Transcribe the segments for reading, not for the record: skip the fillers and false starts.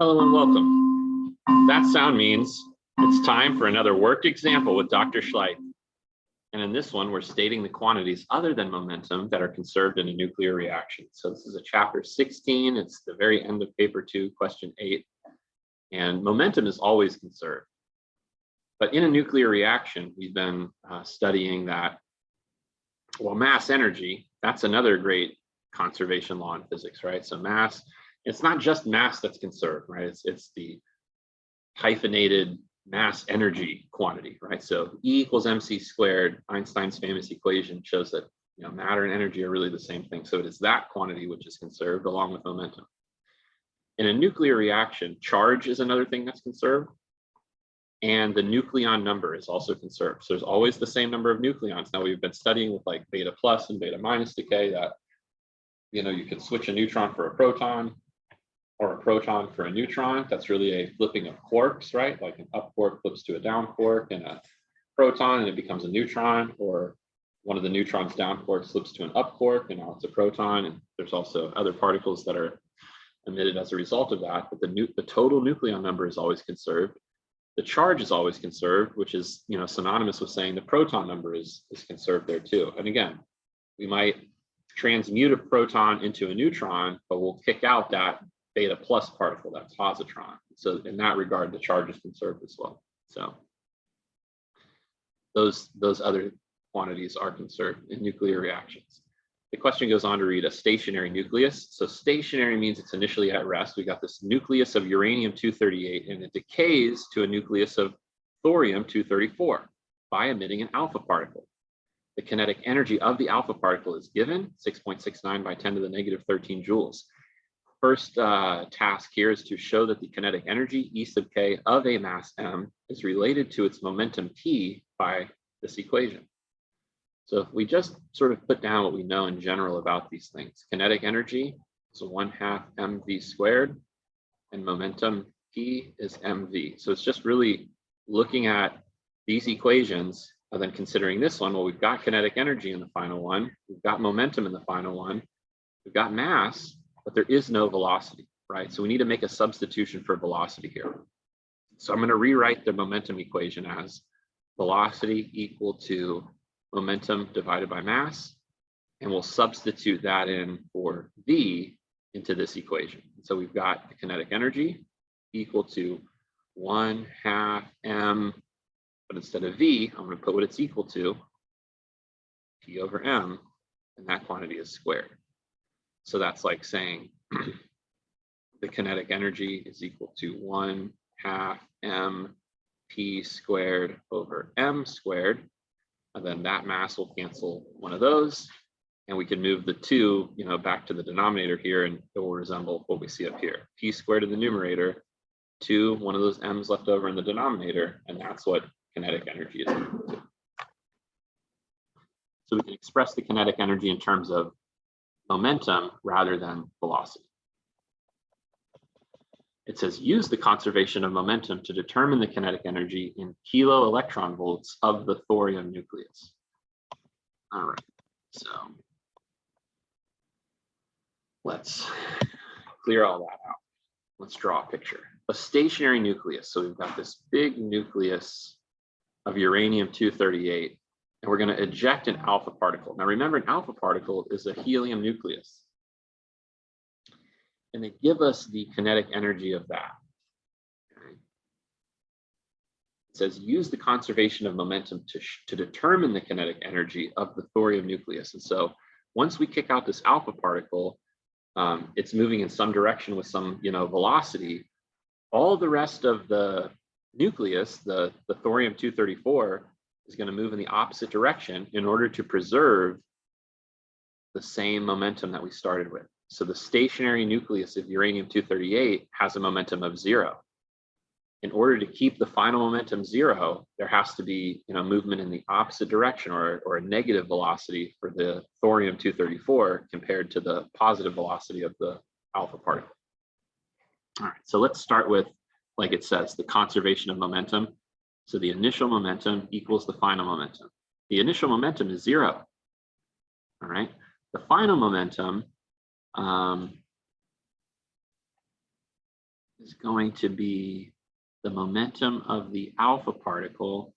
Hello and welcome. That sound means it's time for another worked example with Dr. Schleich. And in this one, we're stating the quantities other than momentum that are conserved in a nuclear reaction. So this is a chapter 16. It's the very end of paper 2, question 8. And momentum is always conserved. But in a nuclear reaction, we've been studying that, well, mass energy, that's another great conservation law in physics, right? So mass, it's not just mass that's conserved, right? It's the hyphenated mass energy quantity, right? So E equals mc squared, Einstein's famous equation shows that matter and energy are really the same thing. So it is that quantity which is conserved along with momentum. In a nuclear reaction, charge is another thing that's conserved, and the nucleon number is also conserved. So there's always the same number of nucleons. Now we've been studying with like beta plus and beta minus decay that you could switch a neutron for a proton, or a proton for a neutron. That's really a flipping of quarks, right? Like an up quark flips to a down quark and a proton and it becomes a neutron, or one of the neutrons down quarks flips to an up quark and now it's a proton. And there's also other particles that are emitted as a result of that. But the total nucleon number is always conserved. The charge is always conserved, which is synonymous with saying the proton number is conserved there too. And again, we might transmute a proton into a neutron, but we'll kick out that beta plus particle, that positron. So in that regard, the charge is conserved as well. So those other quantities are conserved in nuclear reactions. The question goes on to read a stationary nucleus. So stationary means it's initially at rest. We got this nucleus of uranium-238 and it decays to a nucleus of thorium-234 by emitting an alpha particle. The kinetic energy of the alpha particle is given 6.69 by 10 to the negative 13 joules. First task here is to show that the kinetic energy E sub k of a mass m is related to its momentum p by this equation. So if we just sort of put down what we know in general about these things, kinetic energy is 1/2 mv squared and momentum p is mv. So it's just really looking at these equations and then considering this one. Well, we've got kinetic energy in the final one, we've got momentum in the final one, we've got mass, but there is no velocity, right? So we need to make a substitution for velocity here. So I'm going to rewrite the momentum equation as velocity equal to momentum divided by mass, and we'll substitute that in for V into this equation. So we've got the kinetic energy equal to 1/2 m, but instead of V, I'm going to put what it's equal to, P over m, and that quantity is squared. So that's like saying the kinetic energy is equal to 1/2 m p squared over m squared. And then that mass will cancel one of those. And we can move the 2 back to the denominator here, and it will resemble what we see up here. P squared in the numerator, 2, one of those m's left over in the denominator, and that's what kinetic energy is equal to. So we can express the kinetic energy in terms of momentum rather than velocity. It says use the conservation of momentum to determine the kinetic energy in kilo electron volts of the thorium nucleus. All right, so let's clear all that out. Let's draw a picture. A stationary nucleus. So we've got this big nucleus of uranium-238. And we're going to eject an alpha particle. Now remember, an alpha particle is a helium nucleus. And they give us the kinetic energy of that. Okay. It says use the conservation of momentum to determine the kinetic energy of the thorium nucleus. And so once we kick out this alpha particle, it's moving in some direction with some velocity. All the rest of the nucleus, the thorium-234, is going to move in the opposite direction in order to preserve the same momentum that we started with. So the stationary nucleus of uranium-238 has a momentum of 0. In order to keep the final momentum 0, there has to be movement in the opposite direction, or a negative velocity for the thorium-234 compared to the positive velocity of the alpha particle. All right, so let's start with, like it says, the conservation of momentum. So the initial momentum equals the final momentum. The initial momentum is 0. All right. The final momentum is going to be the momentum of the alpha particle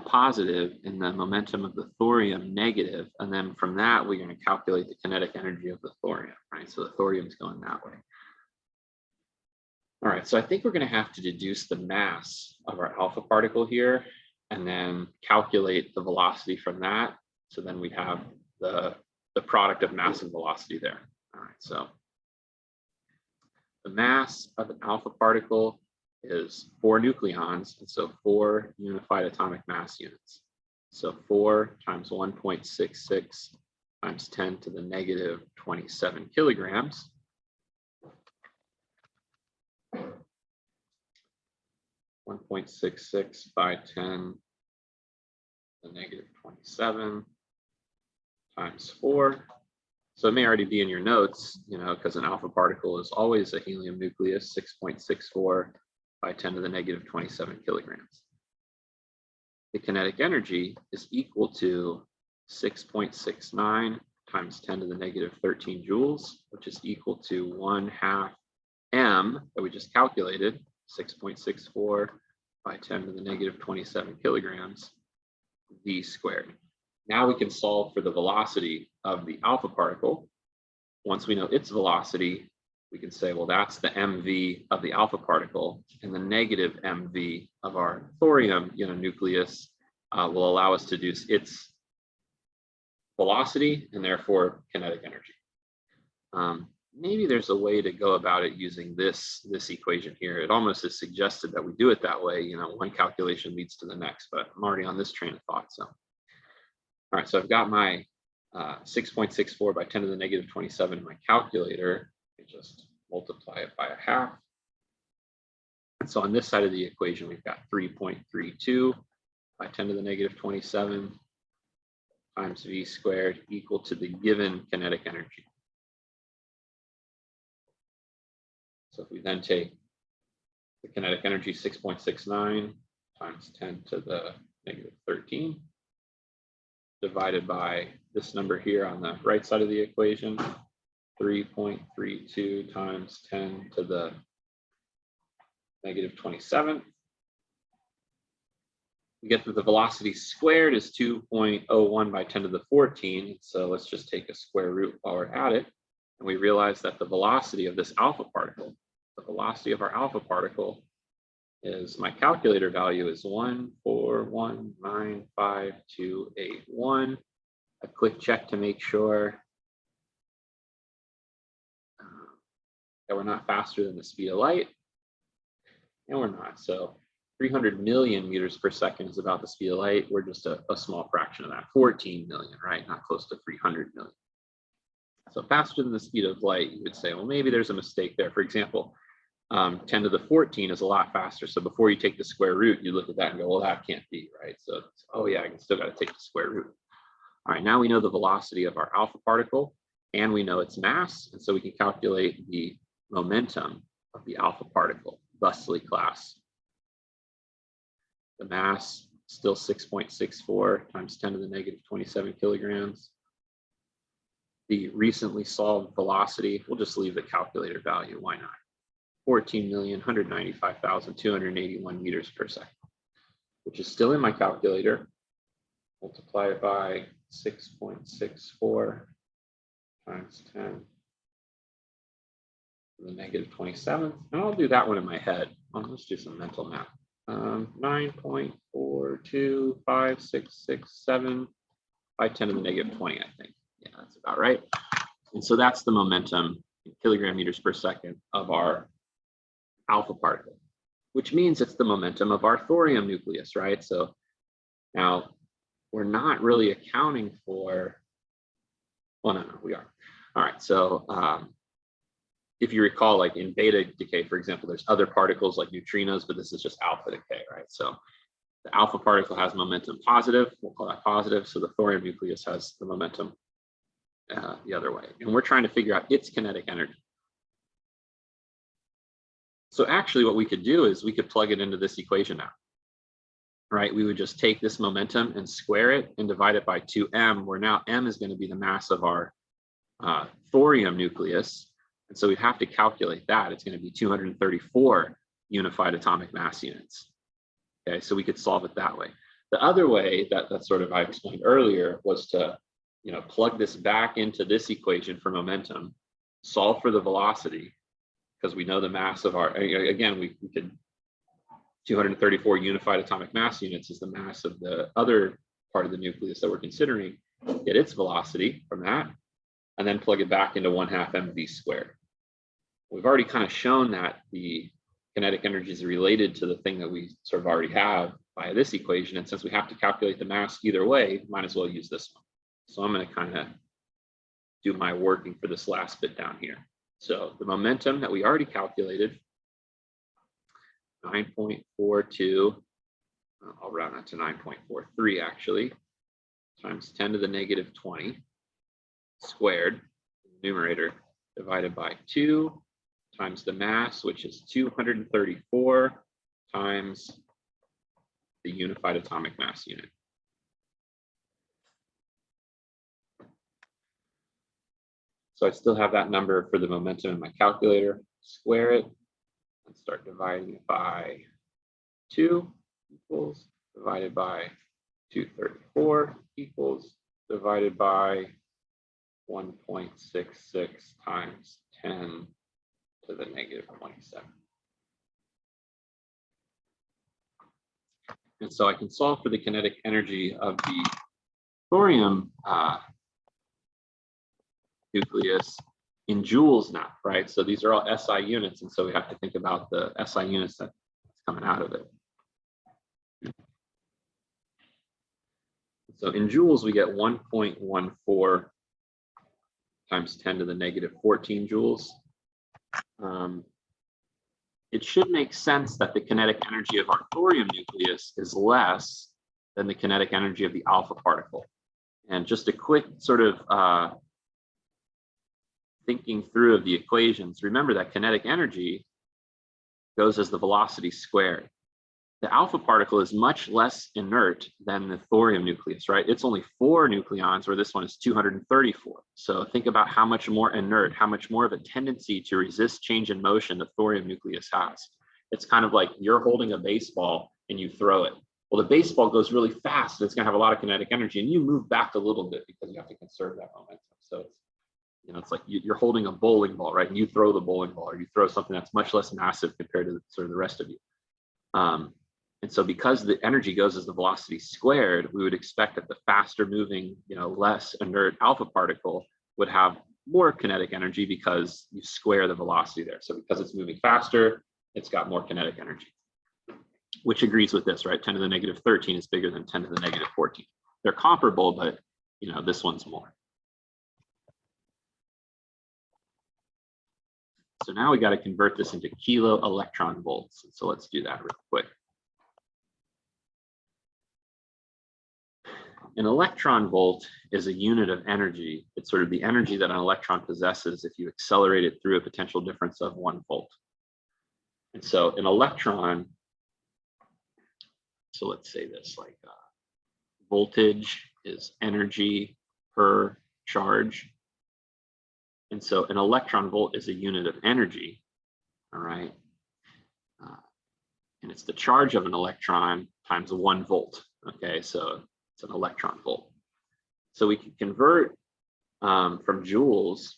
positive and the momentum of the thorium negative. And then from that, we're going to calculate the kinetic energy of the thorium, right? So the thorium is going that way. All right, so I think we're going to have to deduce the mass of our alpha particle here and then calculate the velocity from that. So then we have the product of mass and velocity there. All right, so the mass of an alpha particle is 4 nucleons, and so 4 unified atomic mass units. So 4 times 1.66 times 10 to the negative 27 kilograms. 1.66 by 10 to the negative 27 times 4. So it may already be in your notes, you know, because an alpha particle is always a helium nucleus, 6.64 by 10 to the negative 27 kilograms. The kinetic energy is equal to 6.69 times 10 to the negative 13 joules, which is equal to 1/2 m that we just calculated, 6.64 by 10 to the negative 27 kilograms, v squared. Now we can solve for the velocity of the alpha particle. Once we know its velocity, we can say, well, that's the mv of the alpha particle, and the negative mv of our thorium nucleus will allow us to deduce its velocity and therefore kinetic energy. Maybe there's a way to go about it using this equation here. It almost is suggested that we do it that way. You know, one calculation leads to the next, but I'm already on this train of thought. So, all right, so I've got my 6.64 by 10 to the negative 27 in my calculator. I just multiply it by 1/2. And so on this side of the equation, we've got 3.32 by 10 to the negative 27 times v squared equal to the given kinetic energy. So if we then take the kinetic energy 6.69 times 10 to the negative 13 divided by this number here on the right side of the equation, 3.32 times 10 to the negative 27. We get that the velocity squared is 2.01 by 10 to the 14. So let's just take a square root while we're at it. And we realize that the velocity of this alpha particle, the velocity of our alpha particle is, my calculator value is 14195,281. A quick check to make sure that we're not faster than the speed of light. And we're not. So 300 million meters per second is about the speed of light. We're just a small fraction of that, 14 million, right? Not close to 300 million. So faster than the speed of light, you would say, well, maybe there's a mistake there. For example, 10 to the 14 is a lot faster. So before you take the square root, you look at that and go, well, that can't be, right? So, oh yeah, I still got to take the square root. All right, now we know the velocity of our alpha particle and we know its mass. And so we can calculate the momentum of the alpha particle, thusly class. The mass still 6.64 times 10 to the negative 27 kilograms. The recently solved velocity, we'll just leave the calculator value, why not? 14,195,281 meters per second, which is still in my calculator. Multiply it by 6.64 times 10 to the negative 27th. And I'll do that one in my head. Let's do some mental math. 9.42567 by 10 to the negative 20, I think. Yeah, that's about right. And so that's the momentum in kilogram meters per second of our alpha particle, which means it's the momentum of our thorium nucleus, right? So now we're not really accounting for, well, no, we are. All right, so if you recall, like in beta decay, for example, there's other particles like neutrinos, but this is just alpha decay, right? So the alpha particle has momentum positive, we'll call that positive. So the thorium nucleus has the momentum the other way. And we're trying to figure out its kinetic energy. So actually what we could do is we could plug it into this equation now, right? We would just take this momentum and square it and divide it by 2m, where now m is going to be the mass of our thorium nucleus. And so we'd have to calculate that. It's going to be 234 unified atomic mass units. Okay, so we could solve it that way. The other way that sort of I explained earlier was to, plug this back into this equation for momentum, solve for the velocity, because we know the mass of our, again, we could, 234 unified atomic mass units is the mass of the other part of the nucleus that we're considering, get its velocity from that, and then plug it back into 1/2 mv squared. We've already kind of shown that the kinetic energy is related to the thing that we sort of already have by this equation. And since we have to calculate the mass either way, might as well use this one. So I'm going to kind of do my working for this last bit down here. So the momentum that we already calculated, 9.42, I'll round that to 9.43 actually, times 10 to the negative 20 squared, numerator, divided by 2 times the mass, which is 234 times the unified atomic mass unit. So I still have that number for the momentum in my calculator. Square it and start dividing it by 2 equals divided by 234 equals divided by 1.66 times 10 to the negative 27. And so I can solve for the kinetic energy of the thorium nucleus in joules now, right? So these are all SI units, and so we have to think about the SI units that's coming out of it. So in joules, we get 1.14 times 10 to the negative 14 joules. It should make sense that the kinetic energy of our thorium nucleus is less than the kinetic energy of the alpha particle. And just a quick sort of thinking through of the equations, remember that kinetic energy goes as the velocity squared. The alpha particle is much less inert than the thorium nucleus, right? It's only 4 nucleons, where this one is 234. So think about how much more inert, how much more of a tendency to resist change in motion the thorium nucleus has. It's kind of like you're holding a baseball and you throw it. Well, the baseball goes really fast and it's going to have a lot of kinetic energy, and you move back a little bit because you have to conserve that momentum. So it's like you're holding a bowling ball, right? And you throw the bowling ball, or you throw something that's much less massive compared to sort of the rest of you. And so because the energy goes as the velocity squared, we would expect that the faster moving, less inert alpha particle would have more kinetic energy because you square the velocity there. So because it's moving faster, it's got more kinetic energy, which agrees with this, right? 10 to the negative 13 is bigger than 10 to the negative 14. They're comparable, but this one's more. So now we got to convert this into kilo electron volts. So let's do that real quick. An electron volt is a unit of energy. It's sort of the energy that an electron possesses if you accelerate it through a potential difference of 1 volt. And so an electron, so let's say this, like voltage is energy per charge. And so an electron volt is a unit of energy, all right? And it's the charge of an electron times 1 volt, okay? So it's an electron volt. So we can convert from joules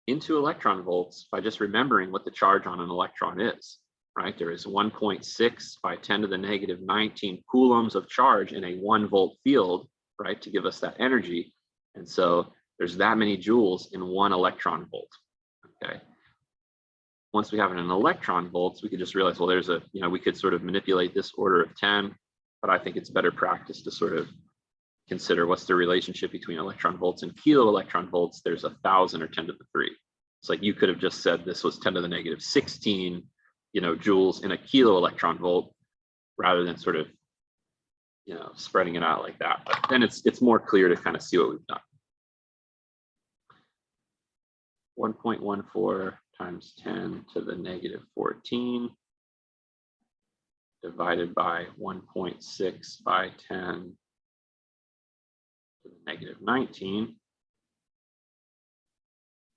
into electron volts by just remembering what the charge on an electron is, right? There is 1.6 by 10 to the negative 19 coulombs of charge in a 1 volt field, right, to give us that energy. And so there's that many joules in 1 electron volt, okay? Once we have it in electron volts, we could just realize, well, there's we could sort of manipulate this order of 10, but I think it's better practice to sort of consider what's the relationship between electron volts and kilo electron volts. There's 1,000 or 10 to the 3. It's like you could have just said this was 10 to the negative 16, joules in a kilo electron volt, rather than sort of, spreading it out like that. But then it's more clear to kind of see what we've done. 1.14 times 10 to the negative 14 divided by 1.6 by 10 to the negative 19.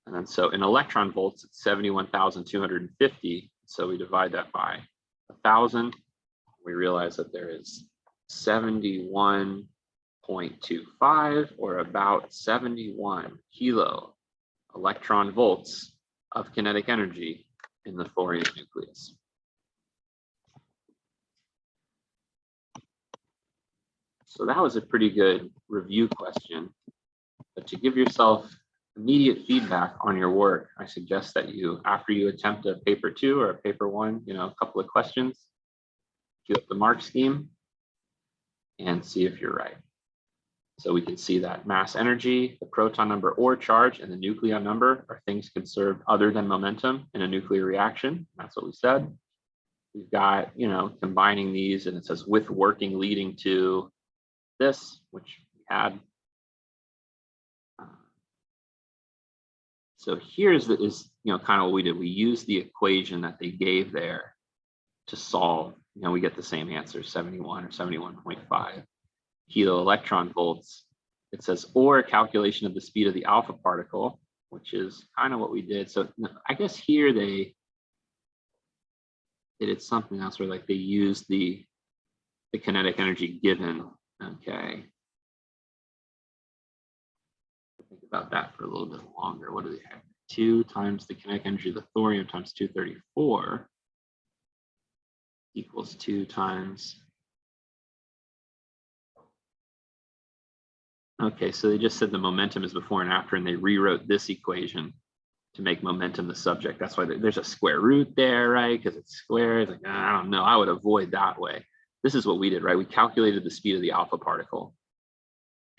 And then so in electron volts, it's 71,250. So we divide that by 1,000. We realize that there is 71.25, or about 71 kilo electron volts of kinetic energy in the thorium nucleus. So that was a pretty good review question. But to give yourself immediate feedback on your work, I suggest that you, after you attempt a paper 2 or a paper 1, a couple of questions, do up the mark scheme and see if you're right. So we can see that mass energy, the proton number or charge, and the nucleon number are things conserved other than momentum in a nuclear reaction. That's what we said. We've got, combining these, and it says with working leading to this, which we had. So here's kind of what we did. We used the equation that they gave there to solve. We get the same answer, 71 or 71.5 kilo electron volts. It says, or calculation of the speed of the alpha particle, which is kind of what we did. So I guess here they did something else where they used the kinetic energy given. Okay. Think about that for a little bit longer. What do they have? 2 times the kinetic energy of the thorium times 234 equals 2 times. Okay, so they just said the momentum is before and after, and they rewrote this equation to make momentum the subject. That's why there's a square root there, right? Because it's square. It's I don't know. I would avoid that way. This is what we did, right? We calculated the speed of the alpha particle,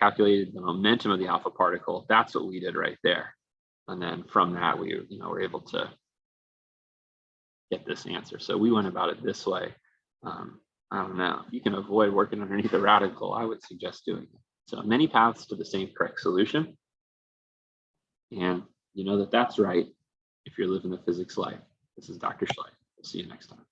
calculated the momentum of the alpha particle. That's what we did right there. And then from that, we were able to get this answer. So we went about it this way. I don't know. If you can avoid working underneath a radical, I would suggest doing it. So many paths to the same correct solution. And you know that that's right if you're living the physics life. This is Dr. Schleif. We'll see you next time.